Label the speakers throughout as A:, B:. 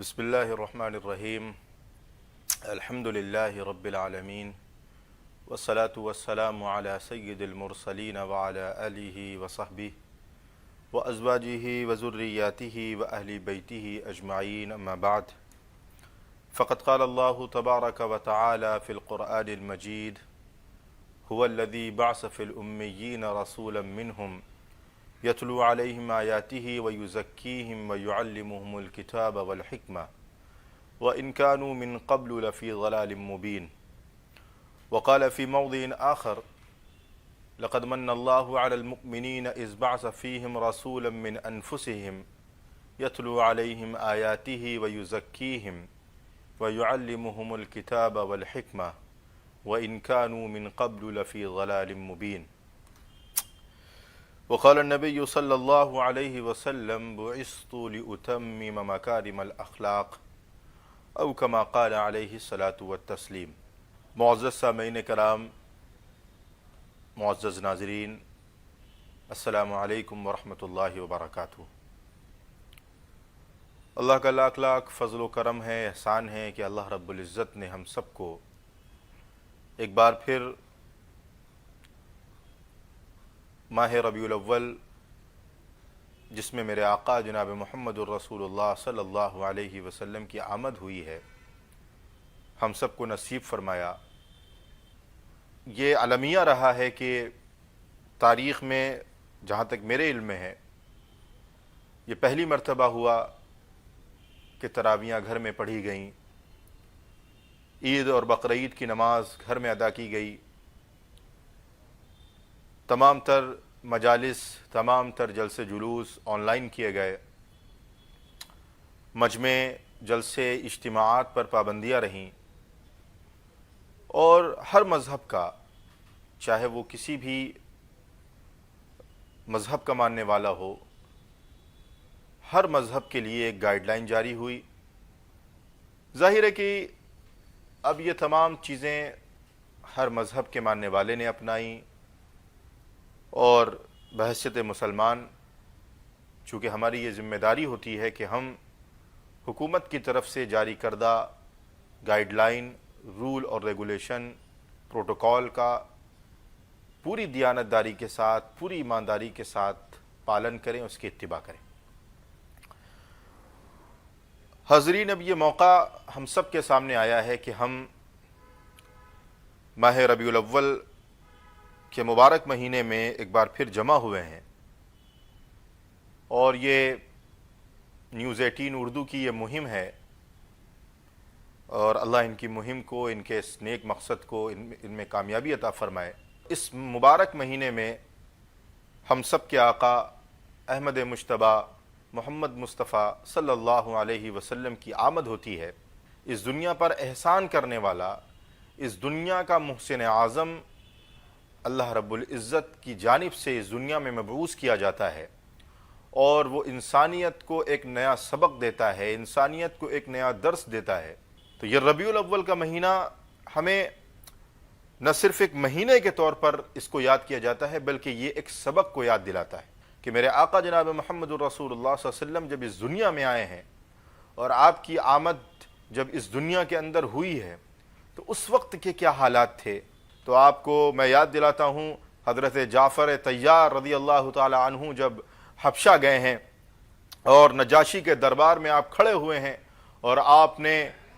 A: بسم الله الرحمن الرحيم. الحمد لله رب العالمين، والصلاة والسلام على سيد المرسلين وعلى آله وصحبه وأزواجه وذرياته وأهل بيته أجمعين، أما بعد. فقد قال الله تبارك وتعالى في القرآن المجيد: هو الذي بعث في الأميين رسولا منهم يتلو عليهم آياته ويزكيهم ويعلمهم الكتاب والحكمة وإن كانوا من قبل لفي ضلال مبين. وقال في موضع آخر: لقد من الله على المؤمنين إذ بعث فيهم رسولا من أنفسهم يتلو عليهم آياته ويزكيهم ويعلمهم الكتاب والحكمة وإن كانوا من قبل لفي ضلال مبين. وقال النبي صلی اللہ علیہ وسلم: بعثت لأتمم مکارم الاخلاق، او کما قال علیہ الصلاۃ والتسلیم۔ معزز سامعین کرام، معزز ناظرین، السلام علیکم ورحمۃ اللہ وبرکاتہ۔ اللہ کا لاکھ لاکھ فضل و کرم ہے، احسان ہے کہ اللہ رب العزت نے ہم سب کو ایک بار پھر ماہ ربیع الاول، جس میں میرے آقا جناب محمد الرسول اللہ صلی اللہ علیہ وسلم کی آمد ہوئی ہے، ہم سب کو نصیب فرمایا۔ یہ المیہ رہا ہے کہ تاریخ میں، جہاں تک میرے علم میں ہے، یہ پہلی مرتبہ ہوا کہ تراویحیں گھر میں پڑھی گئیں، عید اور بقرعید کی نماز گھر میں ادا کی گئی، تمام تر مجالس، تمام تر جلسے جلوس آن لائن کیے گئے، مجمع، جلسے، اجتماعات پر پابندیاں رہیں، اور ہر مذہب کا، چاہے وہ کسی بھی مذہب کا ماننے والا ہو، ہر مذہب کے لیے ایک گائیڈ لائن جاری ہوئی۔ ظاہر ہے کہ اب یہ تمام چیزیں ہر مذہب کے ماننے والے نے اپنائیں، اور بحیثیت مسلمان چونکہ ہماری یہ ذمہ داری ہوتی ہے کہ ہم حکومت کی طرف سے جاری کردہ گائیڈ لائن، رول اور ریگولیشن، پروٹوکول کا پوری دیانتداری کے ساتھ، پوری ایمانداری کے ساتھ پالن کریں، اس کی اتباع کریں۔ حاضرین، اب یہ موقع ہم سب کے سامنے آیا ہے کہ ہم ماہ ربیع الاول کے مبارک مہینے میں ایک بار پھر جمع ہوئے ہیں، اور یہ نیوز 18 اردو کی یہ مہم ہے، اور اللہ ان کی مہم کو، ان کے اس نیک مقصد کو ان میں کامیابی عطا فرمائے۔ اس مبارک مہینے میں ہم سب کے آقا احمد مجتبیٰ محمد مصطفیٰ صلی اللہ علیہ وسلم کی آمد ہوتی ہے۔ اس دنیا پر احسان کرنے والا، اس دنیا کا محسن اعظم اللہ رب العزت کی جانب سے اس دنیا میں مبعوث کیا جاتا ہے، اور وہ انسانیت کو ایک نیا سبق دیتا ہے، انسانیت کو ایک نیا درس دیتا ہے۔ تو یہ ربیع الاول کا مہینہ ہمیں نہ صرف ایک مہینے کے طور پر اس کو یاد کیا جاتا ہے، بلکہ یہ ایک سبق کو یاد دلاتا ہے کہ میرے آقا جناب محمد الرسول اللہ صلی اللہ علیہ وسلم جب اس دنیا میں آئے ہیں، اور آپ کی آمد جب اس دنیا کے اندر ہوئی ہے، تو اس وقت کے کیا حالات تھے۔ تو آپ کو میں یاد دلاتا ہوں، حضرت جعفر طیار رضی اللہ تعالی عنہ جب حبشہ گئے ہیں اور نجاشی کے دربار میں آپ کھڑے ہوئے ہیں، اور آپ نے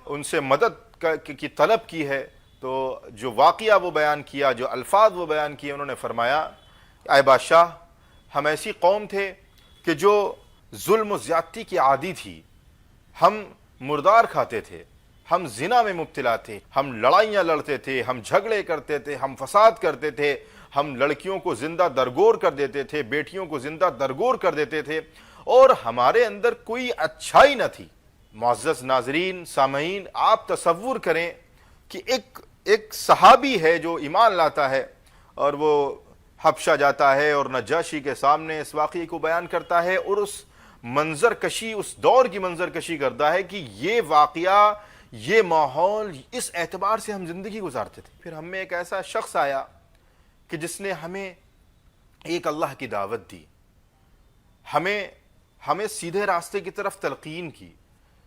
A: ان سے مدد کی طلب کی ہے، تو جو واقعہ وہ بیان کیا، جو الفاظ وہ بیان کیے، انہوں نے فرمایا: اے بادشاہ، ہم ایسی قوم تھے کہ جو ظلم و زیادتی کی عادی تھی، ہم مردار کھاتے تھے، ہم زنا میں مبتلا تھے، ہم لڑائیاں لڑتے تھے، ہم جھگڑے کرتے تھے، ہم فساد کرتے تھے، ہم لڑکیوں کو زندہ درگور کر دیتے تھے، بیٹیوں کو زندہ درگور کر دیتے تھے، اور ہمارے اندر کوئی اچھائی نہ تھی۔ معزز ناظرین، سامعین، آپ تصور کریں کہ ایک صحابی ہے جو ایمان لاتا ہے، اور وہ حبشہ جاتا ہے اور نجاشی کے سامنے اس واقعے کو بیان کرتا ہے، اور اس منظر کشی، اس دور کی منظر کشی کرتا ہے کہ یہ واقعہ، یہ ماحول، اس اعتبار سے ہم زندگی گزارتے تھے۔ پھر ہم میں ایک ایسا شخص آیا کہ جس نے ہمیں ایک اللہ کی دعوت دی، ہمیں سیدھے راستے کی طرف تلقین کی،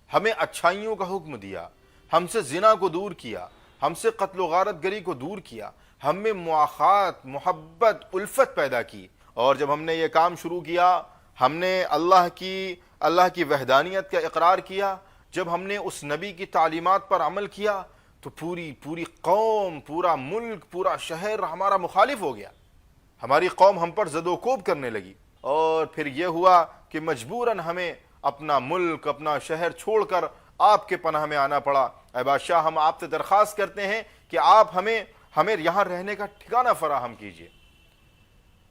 A: ہمیں اچھائیوں کا حکم دیا، ہم سے زنا کو دور کیا، ہم سے قتل و غارت گری کو دور کیا، ہم میں مواخات، محبت، الفت پیدا کی۔ اور جب ہم نے یہ کام شروع کیا، ہم نے اللہ کی وحدانیت کا اقرار کیا، جب ہم نے اس نبی کی تعلیمات پر عمل کیا، تو پوری قوم، پورا ملک، پورا شہر ہمارا مخالف ہو گیا۔ ہماری قوم ہم پر زد و کوب کرنے لگی، اور پھر یہ ہوا کہ مجبوراً ہمیں اپنا ملک، اپنا شہر چھوڑ کر آپ کے پناہ میں آنا پڑا۔ اے بادشاہ، ہم آپ سے درخواست کرتے ہیں کہ آپ ہمیں یہاں رہنے کا ٹھکانہ فراہم کیجیے۔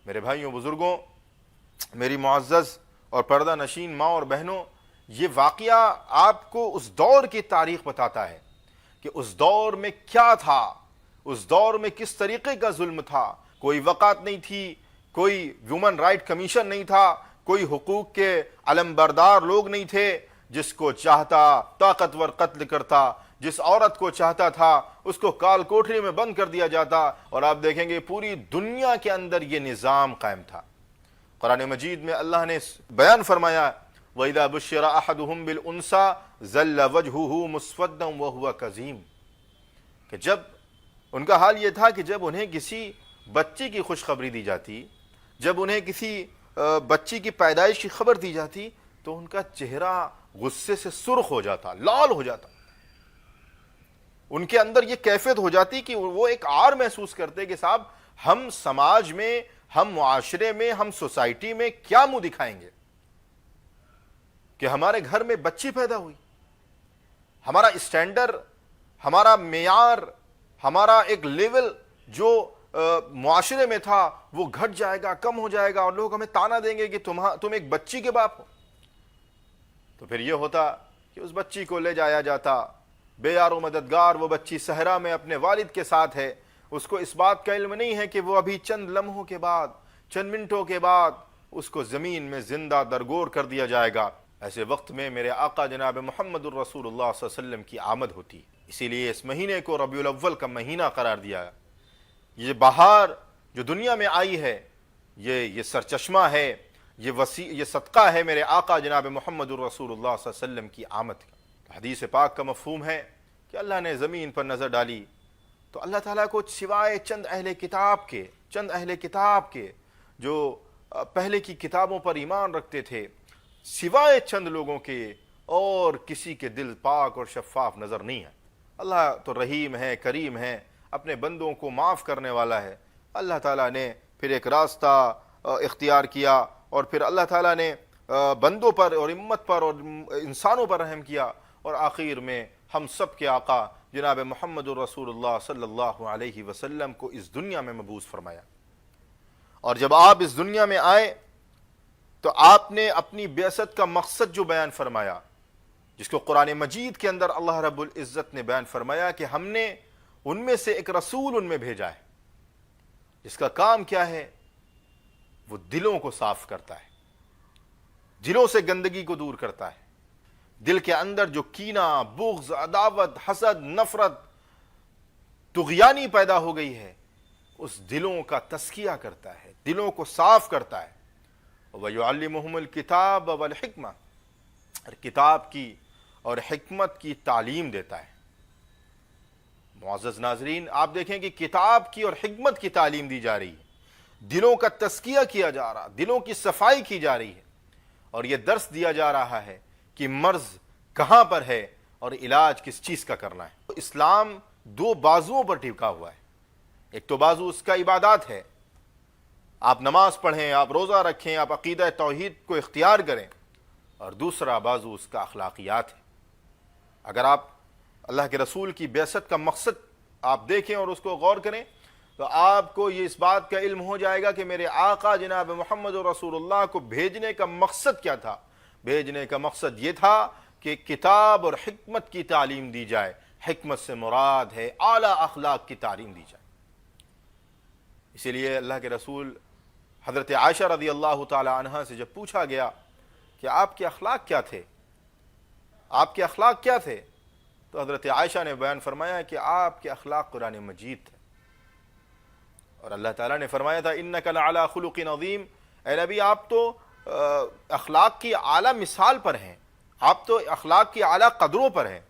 A: میرے بھائیوں، بزرگوں، میری معزز اور پردہ نشین ماں اور بہنوں، یہ واقعہ آپ کو اس دور کی تاریخ بتاتا ہے کہ اس دور میں کیا تھا، اس دور میں کس طریقے کا ظلم تھا۔ کوئی وقات نہیں تھی، کوئی ہیومن رائٹ کمیشن نہیں تھا، کوئی حقوق کے علم بردار لوگ نہیں تھے۔ جس کو چاہتا طاقتور قتل کرتا، جس عورت کو چاہتا تھا اس کو کال کوٹری میں بند کر دیا جاتا، اور آپ دیکھیں گے پوری دنیا کے اندر یہ نظام قائم تھا۔ قرآن مجید میں اللہ نے بیان فرمایا، وَإِذَا بُشِّرَ أَحَدُهُمْ بِالْأُنْثَىٰ ظَلَّ وَجْهُهُ مُسْوَدًّا وَهُوَ كَظِيمٌ، کہ جب ان کا حال یہ تھا کہ جب انہیں کسی بچی کی خوشخبری دی جاتی، جب انہیں کسی بچی کی پیدائش کی خبر دی جاتی، تو ان کا چہرہ غصے سے سرخ ہو جاتا، لال ہو جاتا۔ ان کے اندر یہ کیفیت ہو جاتی کہ وہ ایک عار محسوس کرتے کہ صاحب، ہم سماج میں، ہم معاشرے میں، ہم سوسائٹی میں کیا منہ دکھائیں گے کہ ہمارے گھر میں بچی پیدا ہوئی۔ ہمارا اسٹینڈرڈ، ہمارا معیار، ہمارا ایک لیول جو معاشرے میں تھا وہ گھٹ جائے گا، کم ہو جائے گا، اور لوگ ہمیں تانا دیں گے کہ تم ایک بچی کے باپ ہو۔ تو پھر یہ ہوتا کہ اس بچی کو لے جایا جاتا، بے یار و مددگار وہ بچی صحرا میں اپنے والد کے ساتھ ہے، اس کو اس بات کا علم نہیں ہے کہ وہ ابھی چند لمحوں کے بعد، چند منٹوں کے بعد اس کو زمین میں زندہ درگور کر دیا جائے گا۔ ایسے وقت میں میرے آقا جناب محمد الرسول اللہ صلی اللہ علیہ وسلم کی آمد ہوتی، اسی لیے اس مہینے کو ربیع الاول کا مہینہ قرار دیا۔ یہ بہار جو دنیا میں آئی ہے، یہ سرچشمہ ہے، یہ صدقہ ہے میرے آقا جناب محمد الرسول اللہ صلی اللہ علیہ وسلم کی آمد کا۔ حدیث پاک کا مفہوم ہے کہ اللہ نے زمین پر نظر ڈالی تو اللہ تعالیٰ کو سوائے چند اہل کتاب کے جو پہلے کی کتابوں پر ایمان رکھتے تھے، سوائے چند لوگوں کے اور کسی کے دل پاک اور شفاف نظر نہیں ہے۔ اللہ تو رحیم ہے، کریم ہے، اپنے بندوں کو معاف کرنے والا ہے۔ اللہ تعالیٰ نے پھر ایک راستہ اختیار کیا، اور پھر اللہ تعالیٰ نے بندوں پر اور امت پر اور انسانوں پر رحم کیا، اور آخر میں ہم سب کے آقا جناب محمد الرسول اللہ صلی اللہ علیہ وسلم کو اس دنیا میں مبعوث فرمایا۔ اور جب آپ اس دنیا میں آئے تو آپ نے اپنی بعثت کا مقصد جو بیان فرمایا، جس کو قرآن مجید کے اندر اللہ رب العزت نے بیان فرمایا کہ ہم نے ان میں سے ایک رسول ان میں بھیجا ہے، جس کا کام کیا ہے؟ وہ دلوں کو صاف کرتا ہے، دلوں سے گندگی کو دور کرتا ہے۔ دل کے اندر جو کینہ، بغض، عداوت، حسد، نفرت، طغیانی پیدا ہو گئی ہے، اس دلوں کا تزکیہ کرتا ہے، دلوں کو صاف کرتا ہے۔ وَيُعَلِّمُهُمُ الْكِتَابَ وَالْحِكْمَةَ، اور کتاب کی اور حکمت کی تعلیم دیتا ہے۔ معزز ناظرین، آپ دیکھیں کہ کتاب کی اور حکمت کی تعلیم دی جا رہی ہے، دلوں کا تزکیہ کیا جا رہا، دلوں کی صفائی کی جا رہی ہے، اور یہ درس دیا جا رہا ہے کہ مرض کہاں پر ہے اور علاج کس چیز کا کرنا ہے۔ اسلام دو بازوؤں پر ٹکا ہوا ہے۔ ایک تو بازو اس کا عبادات ہے، آپ نماز پڑھیں، آپ روزہ رکھیں، آپ عقیدہ توحید کو اختیار کریں، اور دوسرا بازو اس کا اخلاقیات ہے۔ اگر آپ اللہ کے رسول کی بعثت کا مقصد آپ دیکھیں اور اس کو غور کریں تو آپ کو یہ اس بات کا علم ہو جائے گا کہ میرے آقا جناب محمد رسول اللہ کو بھیجنے کا مقصد کیا تھا۔ بھیجنے کا مقصد یہ تھا کہ کتاب اور حکمت کی تعلیم دی جائے۔ حکمت سے مراد ہے اعلیٰ اخلاق کی تعلیم دی جائے۔ اسی لیے اللہ کے رسول حضرت عائشہ رضی اللہ تعالی عنہا سے جب پوچھا گیا کہ آپ کے اخلاق کیا تھے، آپ کے اخلاق کیا تھے، تو حضرت عائشہ نے بیان فرمایا کہ آپ کے اخلاق قرآن مجید تھے، اور اللہ تعالیٰ نے فرمایا تھا انک لعلی خلق عظیم، اے نبی آپ تو اخلاق کی اعلیٰ مثال پر ہیں، آپ تو اخلاق کی اعلیٰ قدروں پر ہیں.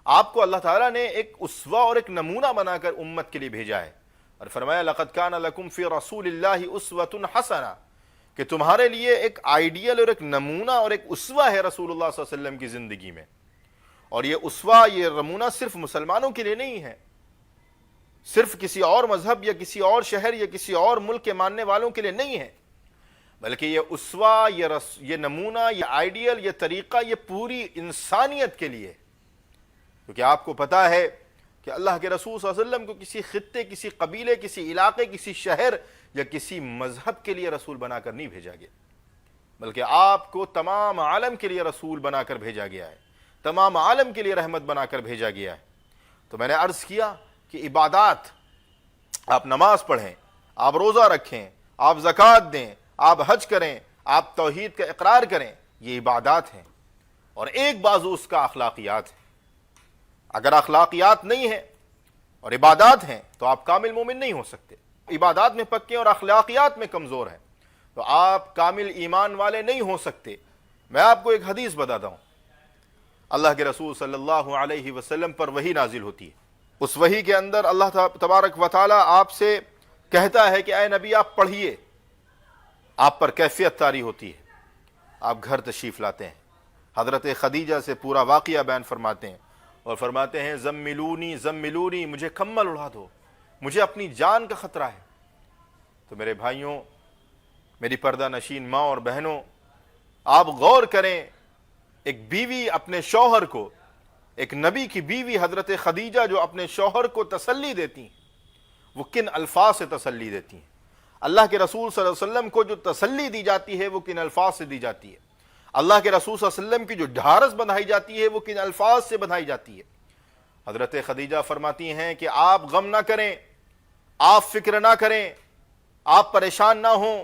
A: آپ کو اللہ تعالیٰ نے ایک اسوہ اور ایک نمونہ بنا کر امت کے لیے بھیجا ہے، اور فرمایا لَقَدْ كَانَ لَكُمْ فِي رَسُولِ اللَّهِ أُسْوَةٌ حَسَنَةٌ، کہ تمہارے لیے ایک آئیڈیل اور ایک نمونہ اور ایک اسوہ ہے رسول اللہ صلی اللہ علیہ وسلم کی زندگی میں. اور یہ اسوہ، یہ نمونہ صرف مسلمانوں کے لیے نہیں ہے، صرف کسی اور مذہب یا کسی اور شہر یا کسی اور ملک کے ماننے والوں کے لیے نہیں ہے، بلکہ یہ اسوہ، یہ نمونہ، یہ آئیڈیل، یہ طریقہ، یہ پوری انسانیت کے لیے. کیونکہ آپ کو پتا ہے کہ اللہ کے رسول صلی اللہ علیہ وسلم کو کسی خطے، کسی قبیلے، کسی علاقے، کسی شہر یا کسی مذہب کے لیے رسول بنا کر نہیں بھیجا گیا، بلکہ آپ کو تمام عالم کے لیے رسول بنا کر بھیجا گیا ہے، تمام عالم کے لیے رحمت بنا کر بھیجا گیا ہے. تو میں نے عرض کیا کہ عبادات، آپ نماز پڑھیں، آپ روزہ رکھیں، آپ زکوٰۃ دیں، آپ حج کریں، آپ توحید کا اقرار کریں، یہ عبادات ہیں. اور ایک بازو اس کا اخلاقیات ہے. اگر اخلاقیات نہیں ہیں اور عبادات ہیں تو آپ کامل مومن نہیں ہو سکتے. عبادات میں پکے اور اخلاقیات میں کمزور ہیں تو آپ کامل ایمان والے نہیں ہو سکتے. میں آپ کو ایک حدیث بتاتا ہوں. اللہ کے رسول صلی اللہ علیہ وسلم پر وحی نازل ہوتی ہے. اس وحی کے اندر اللہ تبارک و تعالیٰ آپ سے کہتا ہے کہ اے نبی آپ پڑھیے. آپ پر کیفیت طاری ہوتی ہے. آپ گھر تشریف لاتے ہیں، حضرت خدیجہ سے پورا واقعہ بیان فرماتے ہیں اور فرماتے ہیں زملونی زملونی، مجھے کمبل اڑا دو، مجھے اپنی جان کا خطرہ ہے. تو میرے بھائیوں، میری پردہ نشین ماں اور بہنوں، آپ غور کریں، ایک بیوی اپنے شوہر کو، ایک نبی کی بیوی حضرت خدیجہ جو اپنے شوہر کو تسلی دیتی ہیں، وہ کن الفاظ سے تسلی دیتی ہیں. اللہ کے رسول صلی اللہ علیہ وسلم کو جو تسلی دی جاتی ہے وہ کن الفاظ سے دی جاتی ہے. اللہ کے رسول صلی اللہ علیہ وسلم کی جو ڈھارس بندھائی جاتی ہے وہ کن الفاظ سے بندھائی جاتی ہے. حضرت خدیجہ فرماتی ہیں کہ آپ غم نہ کریں، آپ فکر نہ کریں، آپ پریشان نہ ہوں،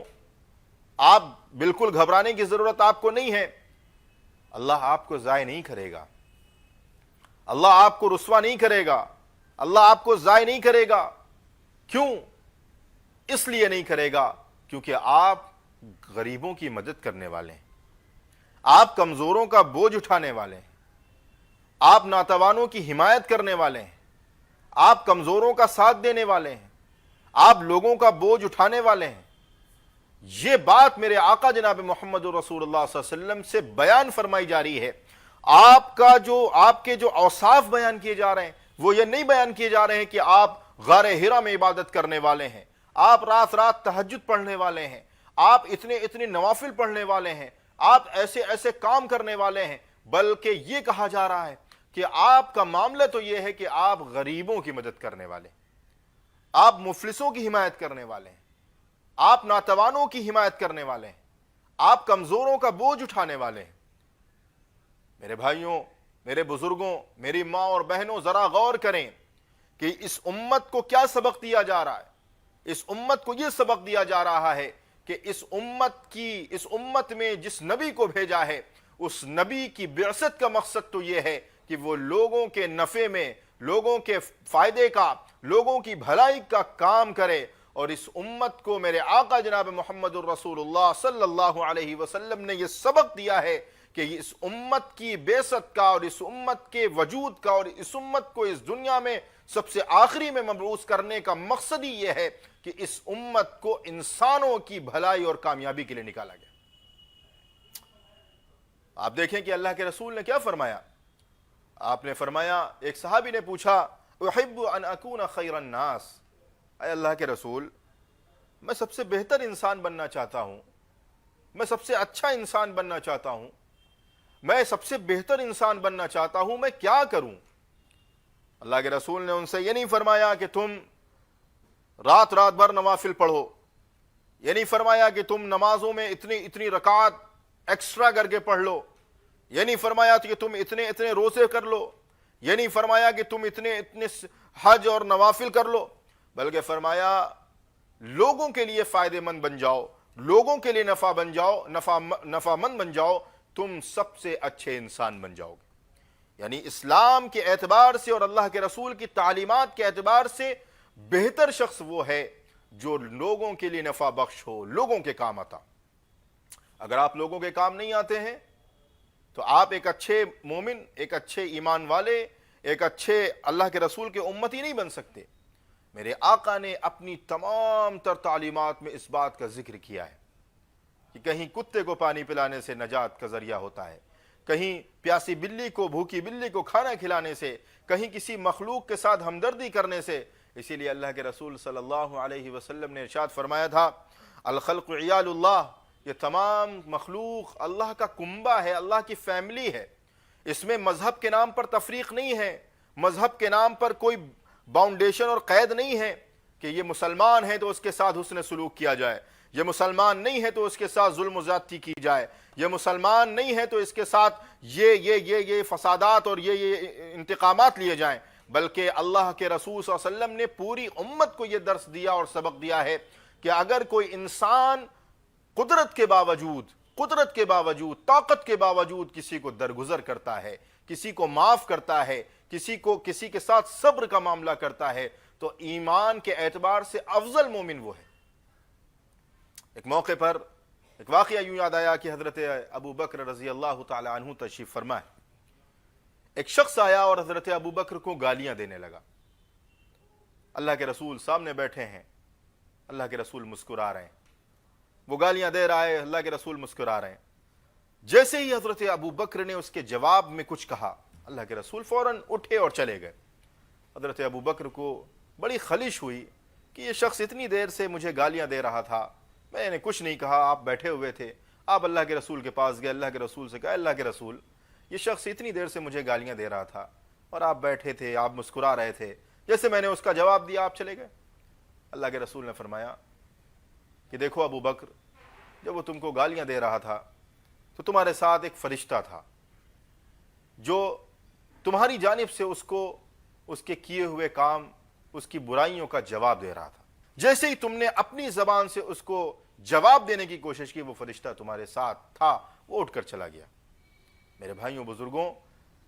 A: آپ بالکل گھبرانے کی ضرورت آپ کو نہیں ہے. اللہ آپ کو ضائع نہیں کرے گا، اللہ آپ کو رسوا نہیں کرے گا، اللہ آپ کو ضائع نہیں کرے گا. کیوں؟ اس لیے نہیں کرے گا کیونکہ آپ غریبوں کی مدد کرنے والے ہیں، آپ کمزوروں کا بوجھ اٹھانے والے ہیں، آپ ناتوانوں کی حمایت کرنے والے ہیں، آپ کمزوروں کا ساتھ دینے والے ہیں، آپ لوگوں کا بوجھ اٹھانے والے ہیں. یہ بات میرے آقا جناب محمد رسول اللہ صلی اللہ علیہ وسلم سے بیان فرمائی جا رہی ہے. آپ کے جو اوصاف بیان کیے جا رہے ہیں وہ یہ نہیں بیان کیے جا رہے ہیں کہ آپ غار حرا میں عبادت کرنے والے ہیں، آپ رات رات تہجد پڑھنے والے ہیں، آپ اتنے نوافل پڑھنے والے ہیں، آپ ایسے کام کرنے والے ہیں، بلکہ یہ کہا جا رہا ہے کہ آپ کا معاملہ تو یہ ہے کہ آپ غریبوں کی مدد کرنے والے ہیں، آپ مفلسوں کی حمایت کرنے والے ہیں، آپ ناتوانوں کی حمایت کرنے والے ہیں، آپ کمزوروں کا بوجھ اٹھانے والے ہیں. میرے بھائیوں، میرے بزرگوں، میری ماں اور بہنوں، ذرا غور کریں کہ اس امت کو کیا سبق دیا جا رہا ہے. اس امت کو یہ سبق دیا جا رہا ہے کہ اس امت میں جس نبی کو بھیجا ہے اس نبی کی بعثت کا مقصد تو یہ ہے کہ وہ لوگوں کے نفع میں، لوگوں کے فائدے کا، لوگوں کی بھلائی کا کام کرے. اور اس امت کو میرے آقا جناب محمد الرسول اللہ صلی اللہ علیہ وسلم نے یہ سبق دیا ہے کہ اس امت کی بعثت کا اور اس امت کے وجود کا اور اس امت کو اس دنیا میں سب سے آخری میں مبعوث کرنے کا مقصد ہی یہ ہے کہ اس امت کو انسانوں کی بھلائی اور کامیابی کے لیے نکالا گیا. آپ دیکھیں کہ اللہ کے رسول نے کیا فرمایا. آپ نے فرمایا، ایک صحابی نے پوچھا احب ان اکون خیر الناس، اے اللہ کے رسول میں سب سے بہتر انسان بننا چاہتا ہوں، میں سب سے اچھا انسان بننا چاہتا ہوں، میں سب سے بہتر انسان بننا چاہتا ہوں، میں کیا کروں. اللہ کے رسول نے ان سے یہ نہیں فرمایا کہ تم رات بھر نوافل پڑھو، یہ نہیں فرمایا کہ تم نمازوں میں اتنی رکعات ایکسٹرا کر کے پڑھ لو، یہ نہیں فرمایا کہ تم اتنے روزے کر لو، یہ نہیں فرمایا کہ تم اتنے حج اور نوافل کر لو، بلکہ فرمایا لوگوں کے لیے فائدہ مند بن جاؤ، لوگوں کے لیے نفع مند بن جاؤ، تم سب سے اچھے انسان بن جاؤ گے. یعنی اسلام کے اعتبار سے اور اللہ کے رسول کی تعلیمات کے اعتبار سے بہتر شخص وہ ہے جو لوگوں کے لیے نفع بخش ہو، لوگوں کے کام آتا. اگر آپ لوگوں کے کام نہیں آتے ہیں تو آپ ایک اچھے مومن، ایک اچھے ایمان والے، ایک اچھے اللہ کے رسول کے امتی نہیں بن سکتے۔ میرے آقا نے اپنی تمام تر تعلیمات میں اس بات کا ذکر کیا ہے کہ کہیں کتے کو پانی پلانے سے نجات کا ذریعہ ہوتا ہے، کہیں پیاسی بلی کو، بھوکی بلی کو کھانا کھلانے سے، کہیں کسی مخلوق کے ساتھ ہمدردی کرنے سے۔ اسی لیے اللہ کے رسول صلی اللہ علیہ وسلم نے ارشاد فرمایا تھا، الخلق عیال اللہ، یہ تمام مخلوق اللہ کا کنبہ ہے، اللہ کی فیملی ہے۔ اس میں مذہب کے نام پر تفریق نہیں ہے، مذہب کے نام پر کوئی باؤنڈیشن اور قید نہیں ہے کہ یہ مسلمان ہے تو اس کے ساتھ حسن سلوک کیا جائے، یہ مسلمان نہیں ہے تو اس کے ساتھ ظلم و زیادتی کی جائے، یہ مسلمان نہیں ہے تو اس کے ساتھ یہ فسادات اور یہ انتقامات لیے جائیں۔ بلکہ اللہ کے رسول صلی اللہ علیہ وسلم نے پوری امت کو یہ درس دیا اور سبق دیا ہے کہ اگر کوئی انسان قدرت کے باوجود، طاقت کے باوجود کسی کو درگزر کرتا ہے، کسی کو معاف کرتا ہے، کسی کے ساتھ صبر کا معاملہ کرتا ہے، تو ایمان کے اعتبار سے افضل مومن وہ ہے۔ ایک موقع پر ایک واقعہ یوں یاد آیا کہ حضرت ابو بکر رضی اللہ تعالی عنہ تشریف فرما ہے۔ ایک شخص آیا اور حضرت ابو بکر کو گالیاں دینے لگا۔ اللہ کے رسول سامنے بیٹھے ہیں، اللہ کے رسول مسکرا رہے ہیں، وہ گالیاں دے رہا ہے، اللہ کے رسول مسکرا رہے ہیں۔ جیسے ہی حضرت ابو بکر نے اس کے جواب میں کچھ کہا، اللہ کے رسول فوراً اٹھے اور چلے گئے۔ حضرت ابو بکر کو بڑی خلش ہوئی کہ یہ شخص اتنی دیر سے مجھے گالیاں دے رہا تھا، میں نے کچھ نہیں کہا، آپ بیٹھے ہوئے تھے، آپ اللہ کے رسول کے پاس گئے، اللہ کے رسول سے کہا، اللہ کے رسول یہ شخص اتنی دیر سے مجھے گالیاں دے رہا تھا اور آپ بیٹھے تھے، آپ مسکرا رہے تھے، جیسے میں نے اس کا جواب دیا آپ چلے گئے۔ اللہ کے رسول نے فرمایا کہ دیکھو ابو بکر، جب وہ تم کو گالیاں دے رہا تھا تو تمہارے ساتھ ایک فرشتہ تھا جو تمہاری جانب سے اس کو اس کے کیے ہوئے کام، اس کی برائیوں کا جواب دے رہا تھا۔ جیسے ہی تم نے اپنی زبان سے اس کو جواب دینے کی کوشش کی، وہ فرشتہ تمہارے ساتھ تھا، وہ اٹھ کر چلا گیا۔ میرے بھائیوں، بزرگوں،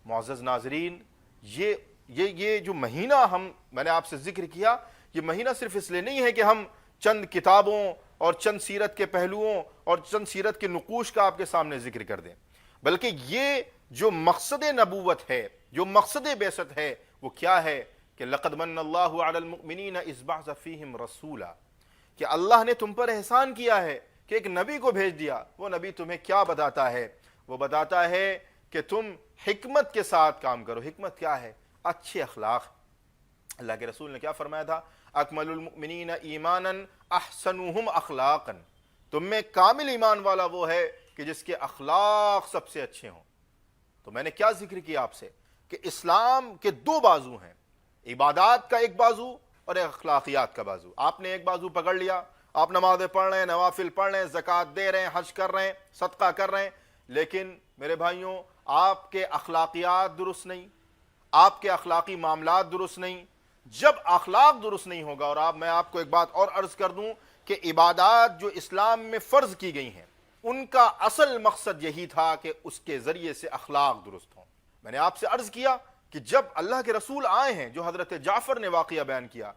A: معزز ناظرین، یہ جو مہینہ میں نے آپ سے ذکر کیا، یہ مہینہ صرف اس لیے نہیں ہے کہ ہم چند کتابوں اور چند سیرت کے پہلوؤں اور چند سیرت کے نقوش کا آپ کے سامنے ذکر کر دیں، بلکہ یہ جو مقصد نبوت ہے، جو مقصد بعثت ہے، وہ کیا ہے کہ لقد من اللہ علی المؤمنین اذ بعث فیہم رسولا، کہ اللہ نے تم پر احسان کیا ہے کہ ایک نبی کو بھیج دیا۔ وہ نبی تمہیں کیا بتاتا ہے؟ وہ بتاتا ہے کہ تم حکمت کے ساتھ کام کرو۔ حکمت کیا ہے؟ اچھے اخلاق۔ اللہ کے رسول نے کیا فرمایا تھا؟ اکمل المؤمنین ایمانا احسنہم اخلاقا، تم میں کامل ایمان والا وہ ہے کہ جس کے اخلاق سب سے اچھے ہوں۔ تو میں نے کیا ذکر کیا آپ سے کہ اسلام کے دو بازو ہیں، عبادات کا ایک بازو اور ایک اخلاقیات کا بازو۔ آپ نے ایک بازو پکڑ لیا، آپ نمازیں پڑھ رہے ہیں، نوافل پڑھ رہے ہیں، زکوٰۃ دے رہے ہیں، حج کر رہے ہیں، صدقہ کر رہے ہیں، لیکن میرے بھائیوں آپ کے اخلاقیات درست نہیں، آپ کے اخلاقی معاملات درست نہیں۔ جب اخلاق درست نہیں ہوگا، اور میں آپ کو ایک بات اور عرض کر دوں کہ عبادات جو اسلام میں فرض کی گئی ہیں ان کا اصل مقصد یہی تھا کہ اس کے ذریعے سے اخلاق درست ہوں۔ میں نے آپ سے عرض کیا کہ جب اللہ کے رسول آئے ہیں، جو حضرت جعفر نے واقعہ بیان کیا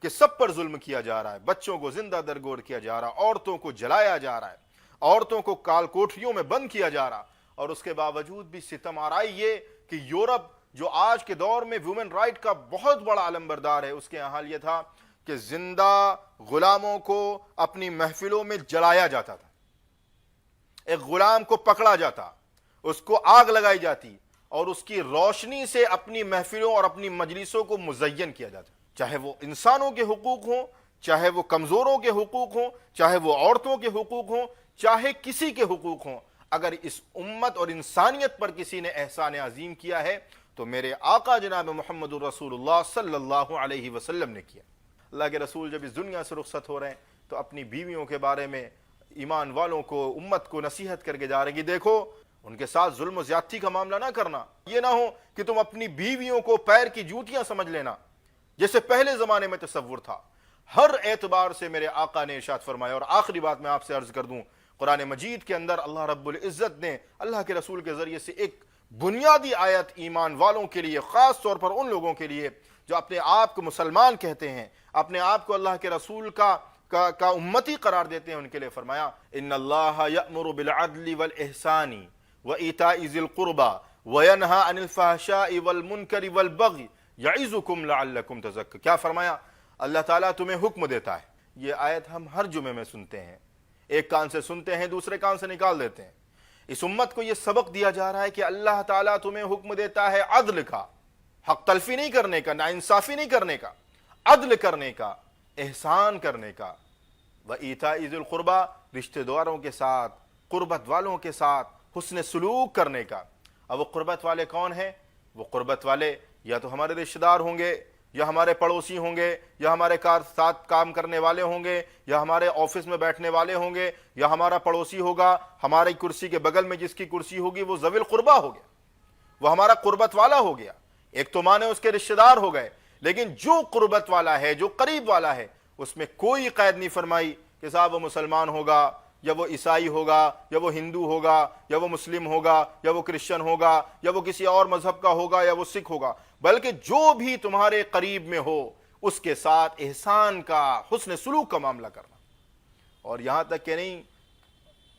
A: کہ سب پر ظلم کیا جا رہا ہے، بچوں کو زندہ درگور کیا جا رہا ہے، عورتوں کو جلایا جا رہا ہے، عورتوں کو کال کوٹریوں میں بند کیا جا رہا، اور اس کے باوجود بھی ستم آرائی یہ کہ یورپ جو آج کے دور میں ویمن رائٹ کا بہت بڑا علمبردار ہے، اس کے یہاں حال یہ تھا کہ زندہ غلاموں کو اپنی محفلوں میں جلایا جاتا تھا۔ ایک غلام کو پکڑا جاتا، اس کو آگ لگائی جاتی اور اس کی روشنی سے اپنی محفلوں اور اپنی مجلسوں کو مزین کیا جاتا، چاہے وہ انسانوں کے حقوق ہوں، چاہے وہ کمزوروں کے حقوق ہوں، چاہے وہ عورتوں کے حقوق ہوں، چاہے کسی کے حقوق ہوں۔ اگر اس امت اور انسانیت پر کسی نے احسان عظیم کیا ہے تو میرے آقا جناب محمد الرسول اللہ صلی اللہ علیہ وسلم نے کیا۔ اللہ کے رسول جب اس دنیا سے رخصت ہو رہے ہیں تو اپنی بیویوں کے بارے میں ایمان والوں کو، امت کو نصیحت کر کے جا رہے ہیں کہ دیکھو ان کے ساتھ ظلم و زیادتی کا معاملہ نہ کرنا، یہ نہ ہو کہ تم اپنی بیویوں کو پیر کی جوتیاں سمجھ لینا جیسے پہلے زمانے میں تصور تھا۔ ہر اعتبار سے میرے آقا نے ارشاد فرمایا۔ اور آخری بات میں آپ سے عرض کر دوں، قرآن مجید کے اندر اللہ رب العزت نے اللہ کے رسول کے ذریعے سے ایک بنیادی آیت ایمان والوں کے لیے، خاص طور پر ان لوگوں کے لیے جو اپنے آپ کو مسلمان کہتے ہیں، اپنے آپ کو اللہ کے رسول کا امتی قرار دیتے ہیں، ان کے لیے فرمایا ان اللہ یأمر بالعدل والإحسان وَإِيتَاءِ ذِي الْقُرْبَى وَيَنْهَى عَنِ الْفَحْشَاءِ وَالْمُنْكَرِ وَالْبَغْيِ يَعِظُكُمْ لَعَلَّكُمْ تَذَكَّرُونَ۔ کیا فرمایا؟ اللہ تعالیٰ تمہیں حکم دیتا ہے۔ یہ آیت ہم ہر جمعے میں سنتے ہیں، ایک کان سے سنتے ہیں دوسرے کان سے نکال دیتے ہیں۔ اس امت کو یہ سبق دیا جا رہا ہے کہ اللہ تعالیٰ تمہیں حکم دیتا ہے عدل کا، حق تلفی نہیں کرنے کا، ناانصافی نہیں کرنے کا، عدل کرنے کا، احسان کرنے کا۔ وَإِيتَاءِ ذِي الْقُرْبَى، رشتہ داروں کے ساتھ، قربت والوں کے ساتھ حسن سلوک کرنے کا۔ اب وہ قربت والے کون ہیں؟ وہ قربت والے یا تو ہمارے رشتہ دار ہوں گے، یا ہمارے پڑوسی ہوں گے، یا ہمارے ساتھ کام کرنے والے ہوں گے، یا ہمارے آفس میں بیٹھنے والے ہوں گے، یا ہمارا پڑوسی ہوگا، ہماری کرسی کے بغل میں جس کی کرسی ہوگی وہ ذوی القربہ ہو گیا، وہ ہمارا قربت والا ہو گیا۔ ایک تو مانے اس کے رشتہ دار ہو گئے، لیکن جو قربت والا ہے، جو قریب والا ہے، اس میں کوئی قید نہیں فرمائی کہ صاحب وہ مسلمان ہوگا، یا وہ عیسائی ہوگا، یا وہ ہندو ہوگا، یا وہ مسلم ہوگا، یا وہ کرسچن ہوگا، یا وہ کسی اور مذہب کا ہوگا، یا وہ سکھ ہوگا، بلکہ جو بھی تمہارے قریب میں ہو اس کے ساتھ احسان کا، حسن سلوک کا معاملہ کرنا۔ اور یہاں تک کہ نہیں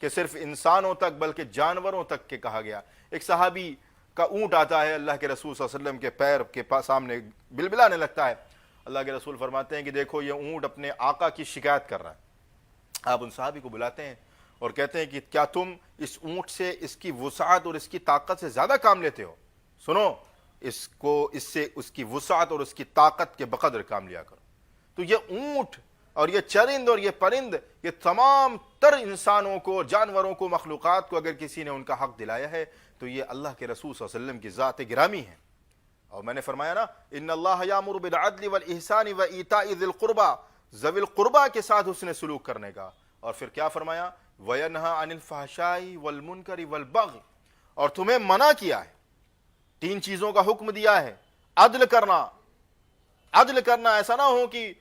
A: کہ صرف انسانوں تک بلکہ جانوروں تک کے کہا گیا۔ ایک صحابی کا اونٹ آتا ہے اللہ کے رسول صلی اللہ علیہ وسلم کے پیر کے سامنے بلبلانے لگتا ہے۔ اللہ کے رسول فرماتے ہیں کہ دیکھو یہ اونٹ اپنے آقا کی شکایت کر رہا ہے۔ آپ ان صحابی کو بلاتے ہیں اور کہتے ہیں کہ کیا تم اس اونٹ سے اس کی وسعت اور اس کی طاقت سے زیادہ کام لیتے ہو؟ سنو، اس سے اس کی وسعت اور اس کی طاقت کے بقدر کام لیا کرو۔ تو یہ اونٹ اور یہ چرند اور یہ پرند، یہ تمام تر انسانوں کو، جانوروں کو، مخلوقات کو اگر کسی نے ان کا حق دلایا ہے تو یہ اللہ کے رسول صلی اللہ علیہ وسلم کی ذات گرامی ہے۔ اور میں نے فرمایا نا، ان اللہ یامر بالعدل والاحسان وایتاء ذی القربى، ذوی القربہ کے ساتھ حسن سلوک کرنے کا۔ اور پھر کیا فرمایا؟ وینہی عن الفحشاء والمنکر والبغی، اور تمہیں منع کیا ہے، تین چیزوں کا حکم دیا ہے۔ عدل کرنا، عدل کرنا، ایسا نہ ہو کہ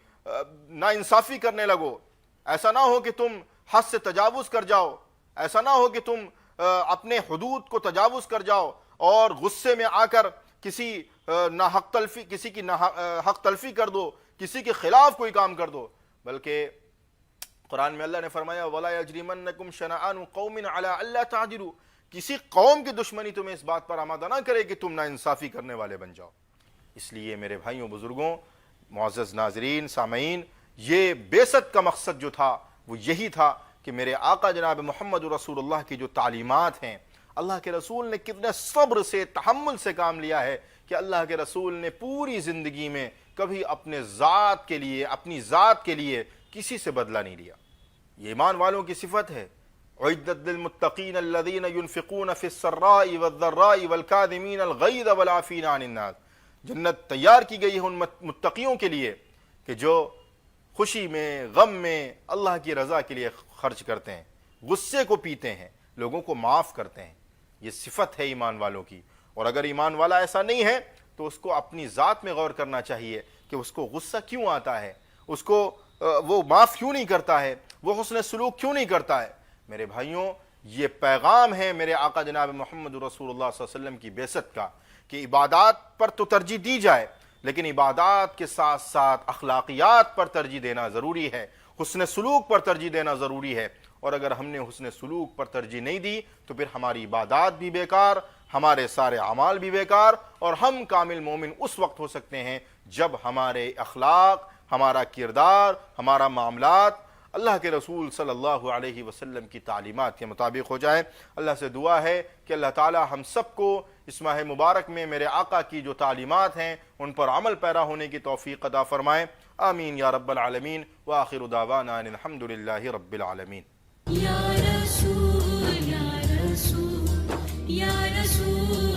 A: ناانصافی کرنے لگو، ایسا نہ ہو کہ تم حد سے تجاوز کر جاؤ، ایسا نہ ہو کہ تم اپنے حدود کو تجاوز کر جاؤ اور غصے میں آ کر کسی کی حق تلفی کر دو، کسی کے خلاف کوئی کام کر دو۔ بلکہ قرآن میں اللہ نے فرمایا وَلَا يَجْرِمَنَّكُمْ شَنَآنُ قَوْمٍ عَلَىٰ أَلَّا تَعْدِلُوا، کسی قوم کی دشمنی تمہیں اس بات پر آمادہ نہ کرے کہ تم ناانصافی کرنے والے بن جاؤ۔ اس لیے میرے بھائیوں، بزرگوں، معزز ناظرین، سامعین، یہ بعثت کا مقصد جو تھا وہ یہی تھا کہ میرے آقا جناب محمد رسول اللہ کی جو تعلیمات ہیں، اللہ کے رسول نے کتنے صبر سے، تحمل سے کام لیا ہے کہ اللہ کے رسول نے پوری زندگی میں کبھی اپنے ذات کے لیے، اپنی ذات کے لیے کسی سے بدلہ نہیں لیا۔ یہ ایمان والوں کی صفت ہے۔ اعدت للمتقین الذین ينفقون فی السراء والضراء والکاظمین الغیظ والعافین عن الناس، جنت تیار کی گئی ہے ان متقیوں کے لیے کہ جو خوشی میں، غم میں اللہ کی رضا کے لیے خرچ کرتے ہیں، غصے کو پیتے ہیں، لوگوں کو معاف کرتے ہیں۔ یہ صفت ہے ایمان والوں کی۔ اور اگر ایمان والا ایسا نہیں ہے تو اس کو اپنی ذات میں غور کرنا چاہیے کہ اس کو غصہ کیوں آتا ہے، اس کو وہ معاف کیوں نہیں کرتا ہے، وہ حسن سلوک کیوں نہیں کرتا ہے۔ میرے بھائیوں، یہ پیغام ہے میرے آقا جناب محمد رسول اللہ صلی اللہ علیہ وسلم کی بعثت کا کہ عبادات پر تو ترجیح دی جائے، لیکن عبادات کے ساتھ ساتھ اخلاقیات پر ترجیح دینا ضروری ہے، حسن سلوک پر ترجیح دینا ضروری ہے۔ اور اگر ہم نے حسن سلوک پر ترجیح نہیں دی تو پھر ہماری عبادات بھی بیکار، ہمارے سارے اعمال بھی بیکار، اور ہم کامل مومن اس وقت ہو سکتے ہیں جب ہمارے اخلاق، ہمارا کردار، ہمارا معاملات اللہ کے رسول صلی اللہ علیہ وسلم کی تعلیمات کے مطابق ہو جائے۔ اللہ سے دعا ہے کہ اللہ تعالی ہم سب کو اس ماہ مبارک میں میرے آقا کی جو تعلیمات ہیں ان پر عمل پیرا ہونے کی توفیق عطا فرمائے۔ آمین یا رب العالمین، وآخر دعوانا ان الحمد للہ رب العالمین۔
B: یا رسول یا رسول یا رسول